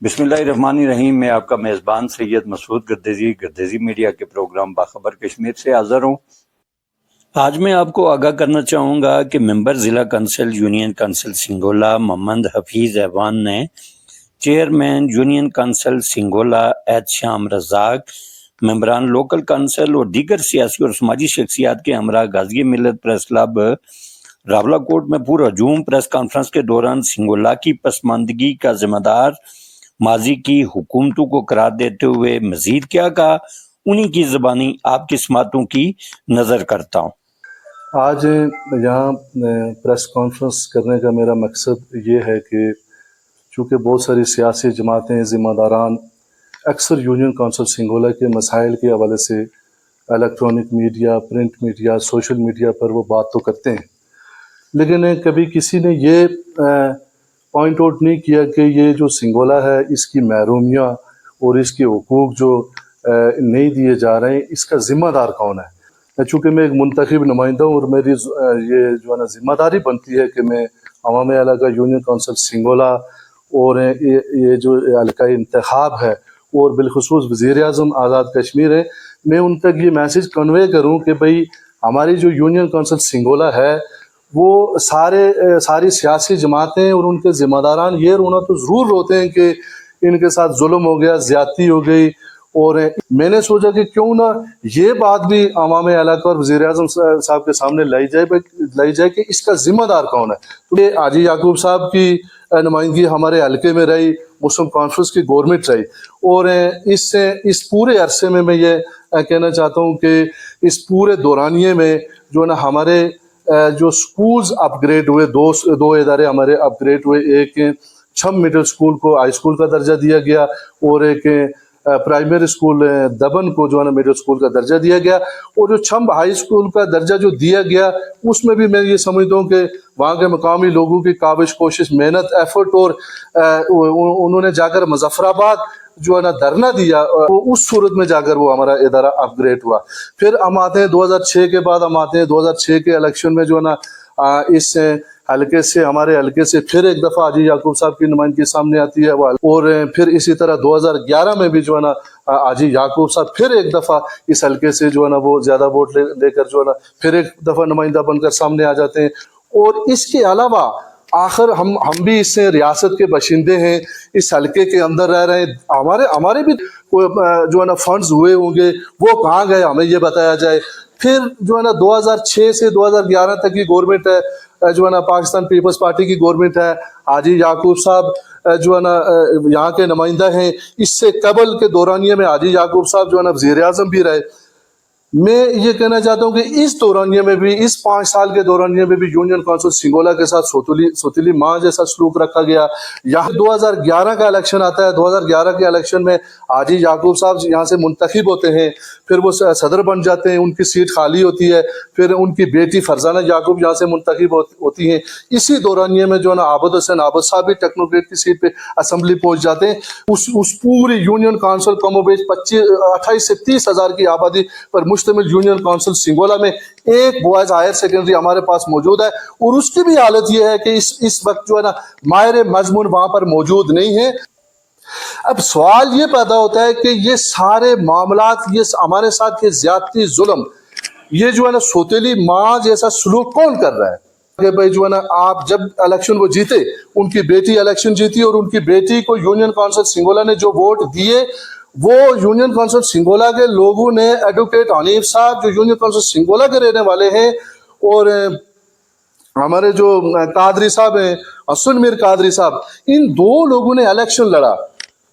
बिस्मिल्लाहिर्रहमानिर्रहीम। मैं आपका मेज़बान सैयद मसूद गर्देजी मीडिया के प्रोग्राम बाखबर कश्मीर से हाज़िर हूँ। आज मैं आपको आगाह करना चाहूँगा कि मेंबर ज़िला council union council Singola Mohammad Hafeez Aiwan ने चेयरमैन यूनियन काउंसिल सिंगोला ऐद शाम रज़ाक, मेंबरान लोकल काउंसिल और दीगर सियासी और समाजी शख्सियात के हमरा गाजी मिलत प्रेस क्लब रावलाकोट में पुरहजूम प्रेस कॉन्फ्रेंस के दौरान सिंगोला की पसमानदगी का जिम्मेदार माजी की हुकूमतों को करार देते हुए मजीद क्या कहा, उन्हीं की ज़बानी आपकी समातों की नज़र करता हूँ। आज यहाँ प्रेस कॉन्फ्रेंस करने का मेरा मकसद ये है कि चूँकि बहुत सारी सियासी जमातें ज़िम्मेदारान अक्सर यूनियन काउंसिल सिंगोला के मसाइल के हवाले से electronic media, print media, social media पर वो बात तो करते हैं, लेकिन कभी किसी ने ये पॉइंट आउट नहीं किया कि ये जो सिंगोला है इसकी महरूमियाँ और इसके हुकूक जो नहीं दिए जा रहे हैं, इसका ज़िम्मेदार कौन है। चूँकि मैं एक मुंतखब नुमाइंदा हूँ और मेरी ये जो है ना ज़िम्मेदारी बनती है कि मैं अवाम इलाका यूनियन काउंसिल सिंगोला और ये जो हल्का इंतखाब है और बिलखुसूस वज़ीर आज़म आज़ाद कश्मीर है, मैं उन तक ये मैसेज कन्वे करूँ कि भाई हमारी जो यूनियन काउंसिल सिंगोला है वो सारी सियासी जमातें और उनके ज़िम्मेदारान ये रोना तो ज़रूर रोते हैं कि इनके साथ जुल्म हो गया, ज़्यादती हो गई। और मैंने सोचा कि क्यों ना ये बात भी अवाम इलाका और वज़ीर आज़म साहब के सामने लाई जाए कि इसका ज़िम्मेदार कौन है। तो ये हाजी याकूब साहब की नुमाइंदगी हमारे हल्के में रही, मुस्लिम कॉन्फ्रेंस की गवर्नमेंट रही, और इस पूरे अरसे में मैं ये कहना चाहता हूँ कि इस पूरे दौरानिए में जो है ना हमारे जो स्कूल्स अपग्रेड हुए, दो इदारे हमारे अपग्रेड हुए। एक छम मिडिल स्कूल को हाई स्कूल का दर्जा दिया गया और एक प्राइमरी स्कूल दबन को जो है ना मिडिल स्कूल का दर्जा दिया गया। और जो छम हाई स्कूल का दर्जा जो दिया गया उसमें भी मैं ये समझता हूँ कि वहाँ के मकामी लोगों की काबिश कोशिश, मेहनत, एफर्ट, और उन्होंने जाकर मुजफ्फराबाद जो है ना धरना दिया, वो उस सूरत में जाकर वो हमारा इदारा अपग्रेड हुआ। फिर हम आते हैं 2006 के बाद, हम आते हैं 2006 के इलेक्शन में जो है ना इस हल्के से, हमारे हल्के से फिर एक दफ़ा हाजी याकूब साहब की नुमाइंदगी सामने आती है। और फिर इसी तरह 2011 में भी जो है ना हाजी याकूब साहब फिर एक दफ़ा इस हल्के से जो है ना वो ज़्यादा वोट लेकर जो है ना फिर एक दफ़ा नुमाइंदा बनकर सामने आ जाते हैं। और इसके अलावा आखिर हम भी इस रियासत के बशिंदे हैं, इस हल्के के अंदर रह रहे हैं, हमारे भी जो है ना फंड्स हुए होंगे, वो कहाँ गए हमें ये बताया जाए। फिर जो है ना 2006 से 2011 तक की गवर्नमेंट है जो है ना पाकिस्तान पीपल्स पार्टी की गवर्नमेंट है, हाजी याकूब साहब जो है ना यहाँ के नुमाइंदा हैं। इससे कबल के दौरानिए में हाजी याकूब साहब जो है ना वज़ीर आज़म भी रहे। मैं ये कहना चाहता हूँ कि इस दौरानिए में भी, इस 5 साल के दौरानिए में भी यूनियन काउंसिल सिंगोला के साथ सोतीली माँ जैसा सलूक रखा गया। यहाँ 2011 का इलेक्शन आता है, 2011 के इलेक्शन में हाजी याकूब साहब यहाँ से मुंतखब होते हैं, फिर वो सदर बन जाते हैं, उनकी सीट खाली होती है, फिर उनकी बेटी फरजाना याकूब यहाँ से मुंतखब होती हैं। इसी दौरानिए में जो है ना आबद हुसैन आबद साहब भी टेक्नोक्रेट की सीट पे असेंबली पहुँच जाते हैं। उस पूरी यूनियन काउंसिल कमोबेश 28 से 30 हज़ार की आबादी पर मुश्तमिल यूनियन काउंसिल सिंगोला में एक बॉयज हायर सेकेंडरी हमारे पास मौजूद है, और उसकी भी हालत यह है कि इस वक्त जो है ना माहिर मजमून वहां पर मौजूद नहीं है। अब सवाल ये पैदा होता है कि ये सारे मामलात, ये हमारे साथ ये ज्यादती, जुल्म, ये जो है ना सोतेली माँ जैसा सलूक कौन कर रहा है। कि भाई जो है ना आप जब इलेक्शन वो जीते, उनकी बेटी इलेक्शन जीती और उनकी बेटी को यूनियन काउंसिल सिंगोला ने जो वोट दिए, वो यूनियन काउंसिल सिंगोला के लोगों ने एडवोकेट हनीफ साहब जो यूनियन काउंसिल सिंगोला के रहने वाले हैं, और हमारे जो कादरी साहब हैं, हसन मीर कादरी साहब, इन दो लोगों ने इलेक्शन लड़ा,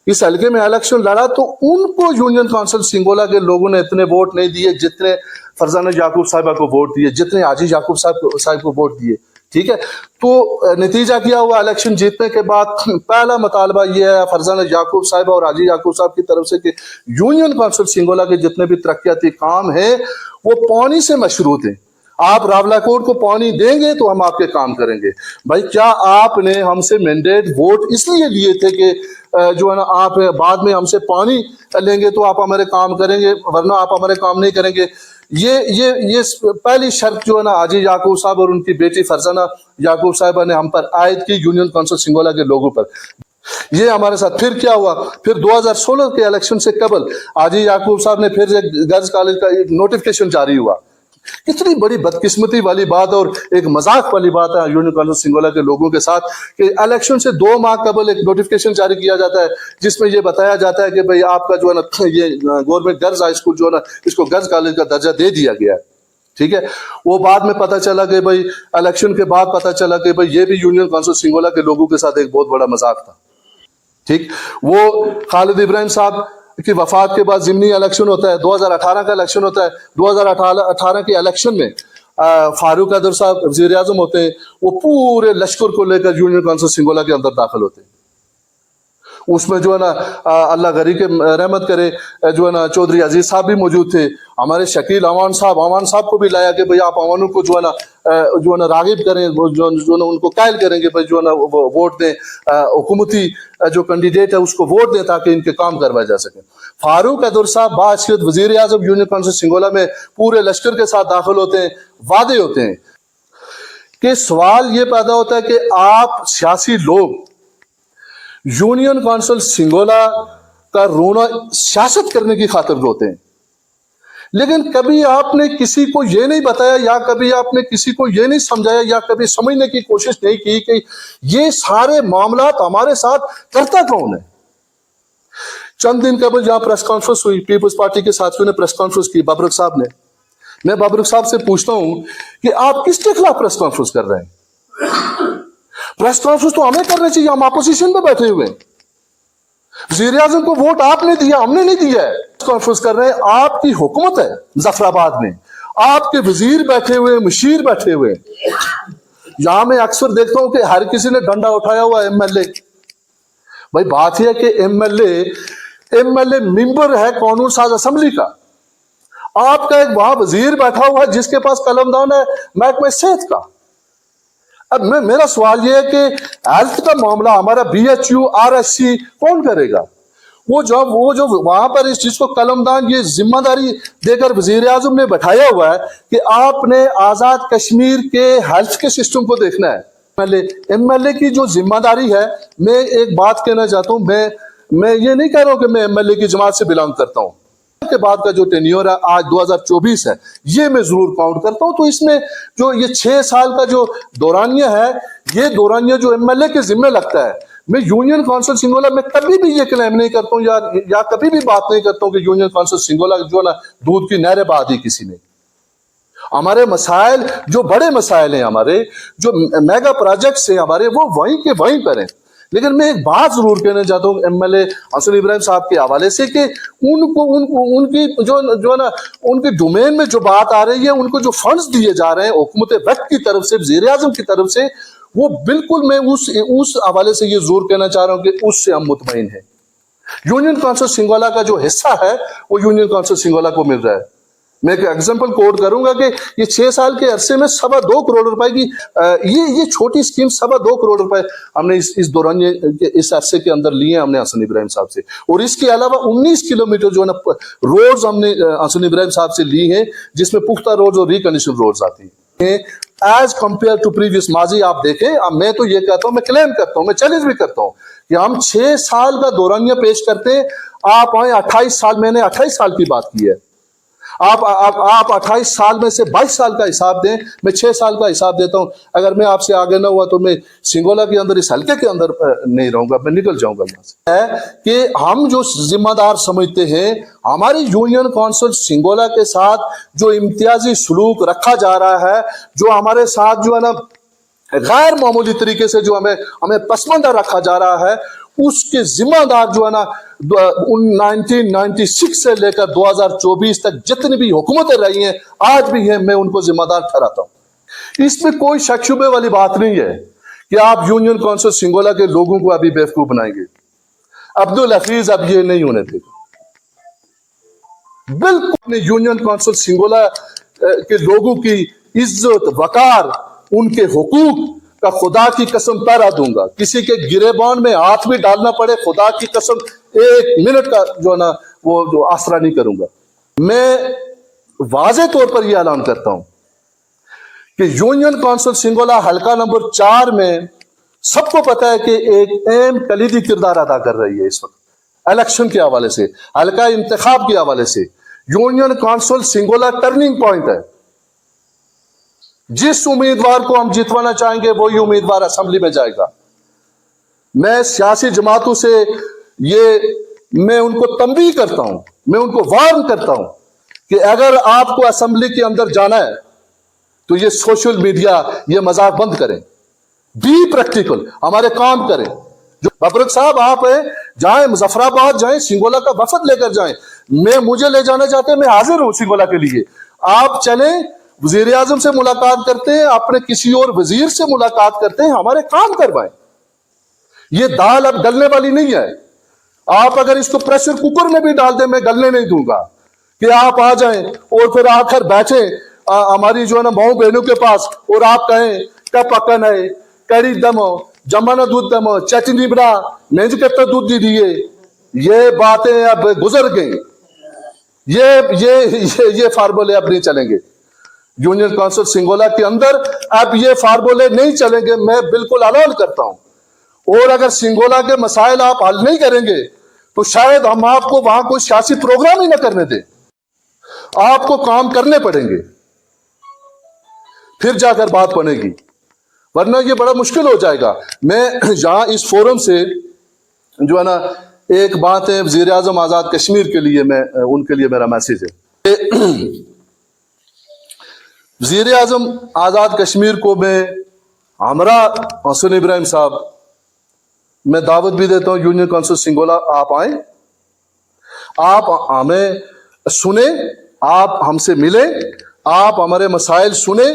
इस हल्के में इलेक्शन लड़ा, तो उनको यूनियन काउंसिल सिंगोला के लोगों ने इतने वोट नहीं दिए जितने फरजाना याकूब साहिबा को वोट दिए, जितने हाजी याकूब साहब को वोट दिए। ठीक है, तो नतीजा क्या हुआ? इलेक्शन जीतने के बाद पहला मुतालबा यह है फरजाना याकूब साहिबा और हाजी याकूब साहब की तरफ से कि यूनियन काउंसिल सिंगोला के जितने भी तरक्याती काम हैं वो पानी से मशरूत हैं। आप रावलाकोट को पानी देंगे तो हम आपके काम करेंगे। भाई क्या आपने हमसे मैंडेट वोट इसलिए लिए थे कि जो है ना आप बाद में हमसे पानी लेंगे तो आप हमारे काम करेंगे, वरना आप हमारे काम नहीं करेंगे। ये पहली शर्त जो है ना हाजी याकूब साहब और उनकी बेटी फरजाना याकूब साहिबा ने हम पर आयद की यूनियन काउंसिल सिंगोला के लोगों पर। ये हमारे साथ फिर क्या हुआ, फिर 2016 के इलेक्शन से कबल हाजी याकूब साहब ने फिर एक गर्ल्स कॉलेज का एक नोटिफिकेशन जारी हुआ। कितनी बड़ी बदकिस्मती वाली बात और एक मजाक वाली बात है यूनियन काउंसिल सिंगोला के लोगों के साथ कि इलेक्शन से 2 माह कबल एक नोटिफिकेशन जारी किया जाता है जिसमें ये बताया जाता है कि भाई आपका जो है ना ये गवर्नमेंट गर्ल्स हाई स्कूल जो है ना इसको गर्ल्स कॉलेज का दर्जा दे दिया गया है। ठीक है, वो बाद में पता चला कि भाई इलेक्शन के बाद पता चला कि भाई ये भी यूनियन काउंसिल सिंगोला के लोगों के साथ एक बहुत बड़ा मजाक था। ठीक, वो खालिद इब्राहिम साहब की वफात के बाद जिमनी इलेक्शन होता है, 2018 का इलेक्शन होता है। 2018 के इलेक्शन में फारूक अदर साहब वजीर आजम होते हैं, वो पूरे लश्कर को लेकर यूनियन काउंसिल सिंगोला के अंदर दाखिल होते हैं। उसमें जो है ना अल्लाह गरी के रहमत करे जो है ना चौधरी अजीज साहब भी मौजूद थे, हमारे शकील अवान साहब को भी लाया कि भाई आप अवानों को जो है ना रागिब करें, जो ना उनको कायल करेंगे भाई जो है ना वोट दें, हुकूमती जो कैंडिडेट है उसको वोट दें ताकि इनके काम करवाए जा सके। फारूक अदर साहब बाशियत वजीर आजम यूनियन काउंसिल सिंगोला में पूरे लश्कर के साथ दाखिल होते हैं, वादे होते हैं कि सवाल ये पैदा होता है कि आप सियासी लोग यूनियन काउंसिल सिंगोला का रोना सियासत करने की खातिर रोते हैं, लेकिन कभी आपने किसी को ये नहीं बताया या कभी आपने किसी को ये नहीं समझाया या कभी समझने की कोशिश नहीं की कि ये सारे मामला हमारे साथ करता कौन है। चंद दिन कबल जहां प्रेस कॉन्फ्रेंस हुई, पीपल्स पार्टी के साथियों ने प्रेस कॉन्फ्रेंस की बबरुख साहब ने, मैं बबरुख साहब से पूछता हूं कि आप किसके खिलाफ प्रेस कॉन्फ्रेंस कर रहे हैं? प्रेस कॉन्फ्रेंस तो हमें करनी चाहिए, हम अपोजिशन में बैठे हुए हैं। वज़ीर आज़म को वोट आपने दिया, हमने नहीं दिया है। कॉन्फ्रेंस कर रहे हैं, आपकी हुकूमत है जफराबाद में, आपके वजीर बैठे हुए, मुशीर बैठे हुए। यहां मैं अक्सर देखता हूं कि हर किसी ने डंडा उठाया हुआ एमएलए। भाई बात यह है कि एमएलए मेंबर है कानून साज असेंबली का, आपका एक वहां वजीर बैठा हुआ है जिसके पास कलमदान है महकमे सेहत का। अब मेरा सवाल यह है कि हेल्थ का मामला हमारा बीएचयू आरएससी कौन करेगा? वो जो वहां पर इस चीज को कलमदान ये जिम्मेदारी देकर वजीर आजम ने बैठाया हुआ है कि आपने आजाद कश्मीर के हेल्थ के सिस्टम को देखना है। एमएलए की जो जिम्मेदारी है, मैं एक बात कहना चाहता हूं, मैं ये नहीं कह रहा हूं कि मैं एमएलए की जमात से बिलोंग करता हूं। के बाद का जो टेन्योर है आज 2024 है, ये मैं जरूर काउंट करता हूं। तो इसमें जो ये 6 साल का जो दौरानिया है, ये दौरानिया जो एमएलए के जिम्मे लगता है, मैं यूनियन काउंसिल सिंगोला में कभी भी ये क्लेम नहीं करता हूं या कभी भी बात नहीं करता हूं कि यूनियन काउंसिल सिंगोला जो ना दूध की नहरें बहा दी किसी ने। हमारे मसाइल जो बड़े मसाइल हैं, हमारे जो मेगा प्रोजेक्ट्स हैं हमारे, वो वहीं के वहीं पर हैं। लेकिन मैं एक बात जरूर कहना चाहता हूँ एमएलए हसन इब्राहिम साहब के हवाले से कि उनकी जो है ना उनके डोमेन में जो बात आ रही है, उनको जो फंड्स दिए जा रहे हैं हुकूमत वक्त की तरफ से, वज़ीर आज़म की तरफ से, वो बिल्कुल मैं उस हवाले से ये जरूर कहना चाह रहा हूँ कि उससे हम मुतमईन हैं। यूनियन काउंसिल सिंगोला का जो हिस्सा है वो यूनियन काउंसिल सिंगोला को मिल रहा है। मैं एक एग्जाम्पल कोट करूंगा कि ये 6 साल के अरसे में 2.25 करोड़ रुपए की ये छोटी स्कीम 2.25 करोड़ रुपए हमने इस दौरान इस अरसे के अंदर लिए हमने हसन इब्राहिम साहब से। और इसके अलावा 19 किलोमीटर जो है ना रोड्स हमने हसन इब्राहिम साहब से ली हैं, जिसमें पुख्ता रोड्स और रिकंडीशन रोड्स आती हैं एज कंपेयर टू प्रीवियस माजी। आप देखें, अब मैं तो ये कहता हूं, मैं क्लेम करता हूं, मैं चैलेंज भी करता हूं कि हम 6 साल का दौरानिया पेश करते हैं। आप आए 28 साल, मैंने 28 साल की बात की है, आप 28 साल में से 22 साल का हिसाब दें, मैं 6 साल का हिसाब देता हूं। अगर मैं आपसे आगे ना हुआ तो मैं सिंगोला के अंदर, इस हल्के के अंदर नहीं रहूंगा, मैं निकल जाऊंगा यहां से। है कि हम जो जिम्मेदार समझते हैं, हमारी यूनियन काउंसिल सिंगोला के साथ जो इम्तियाजी सलूक रखा जा रहा है, जो हमारे साथ जो है ना गैर मामूली तरीके से जो हमें पसमंदा रखा जा रहा है, उसके जिम्मेदार जो है ना 1996 से लेकर 2024 तक जितनी भी हुकूमतें रही हैं, आज भी हैं, मैं उनको जिम्मेदार ठहराता हूं। इसमें कोई शक शुबे वाली बात नहीं है कि आप यूनियन काउंसिल सिंगोला के लोगों को अभी बेवकूफ बनाएंगे। अब्दुल हफीज अब ये नहीं होने देगा, बिल्कुल। यूनियन काउंसिल सिंगोला के लोगों की इज्जत, वकार, उनके हुकूक का खुदा की कसम पहरा दूंगा। किसी के गिरेबान में हाथ भी डालना पड़े, खुदा की कसम 1 मिनट का जो है ना वो जो आसरा नहीं करूंगा। मैं वाज़े तौर पर यह ऐलान करता हूं कि यूनियन काउंसिल सिंगोला हल्का नंबर 4 में سب کو پتا ہے کہ ایک اہم کلیدی کردار ادا کر رہی ہے اس وقت الیکشن کے حوالے سے، حلقہ انتخاب کے حوالے سے۔ Union council Sangola turning point ہے۔ جس امیدوار کو ہم جتوانا چاہیں گے وہی امیدوار اسمبلی میں جائے گا۔ میں سیاسی جماعتوں سے میں ان کو تنبیہ کرتا ہوں، میں ان کو وارن کرتا ہوں کہ اگر آپ کو اسمبلی کے اندر جانا ہے تو یہ سوشل میڈیا، یہ مذاق بند کریں، بی پریکٹیکل، ہمارے کام کریں۔ جو ببرک صاحب آپ ہیں، جائیں مظفر آباد جائیں، سنگولا کا وفد لے کر جائیں، مجھے لے جانا چاہتے ہیں، میں حاضر ہوں سنگولا کے لیے۔ آپ چلیں، وزیر اعظم سے ملاقات کرتے ہیں، اپنے کسی اور وزیر سے ملاقات کرتے ہیں، ہمارے کام کروائیں۔ یہ دال اب گلنے والی نہیں ہے۔ آپ اگر اس کو پریشر کوکر میں بھی ڈال دیں، میں گلنے نہیں دوں گا کہ آپ آ جائیں اور پھر آ کر بیٹھیں ہماری جو ہے نا ماؤں بہنوں کے پاس اور آپ کہیں کہ پکن ہے، کڑی دمو، جمانا دودھ دمو، چٹنی بنا، مینج کرتا دودھ دی دیے۔ یہ باتیں اب گزر گئیں، یہ فارمولے اب نہیں چلیں گے یونین کونسل سنگولا کے اندر، اب یہ فارمولے نہیں چلیں گے، میں بالکل اعلان کرتا ہوں۔ اور اگر سنگولا کے مسائل آپ حل نہیں کریں گے تو شاید ہم آپ کو وہاں کوئی سیاسی پروگرام ہی نہ کرنے دیں، آپ کو کام کرنے پڑیں گے، پھر جا کر بات بنے گی، ورنہ یہ بڑا مشکل ہو جائے گا۔ میں یہاں اس فورم سے جو ہے نا ایک بات ہے وزیر اعظم آزاد کشمیر کے لیے، ان کے لیے میرا میسج ہے۔ وزیر اعظم آزاد کشمیر کو میں ہمراہ حسن ابراہیم صاحب میں دعوت بھی دیتا ہوں، یونین کونسل سنگولا آپ آئیں، آپ ہمیں سنیں، آپ ہم سے ملیں، آپ ہمارے مسائل سنیں،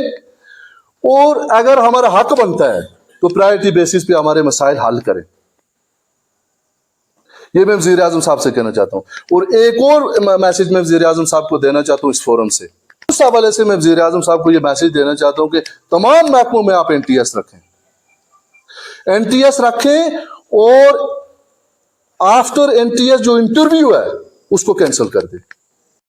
اور اگر ہمارا حق بنتا ہے تو پرائرٹی بیسس پہ ہمارے مسائل حل کریں۔ یہ میں وزیر اعظم صاحب سے کہنا چاہتا ہوں۔ اور ایک اور میسج میں وزیر اعظم صاحب کو دینا چاہتا ہوں اس فورم سے، اس حوالے سے میں وزیر اعظم صاحب کو یہ میسج دینا چاہتا ہوں کہ تمام محکموں میں آپ NTS رکھیں، NTS رکھیں، اور آفٹر NTS جو انٹرویو ہے اس کو کینسل کر دیں۔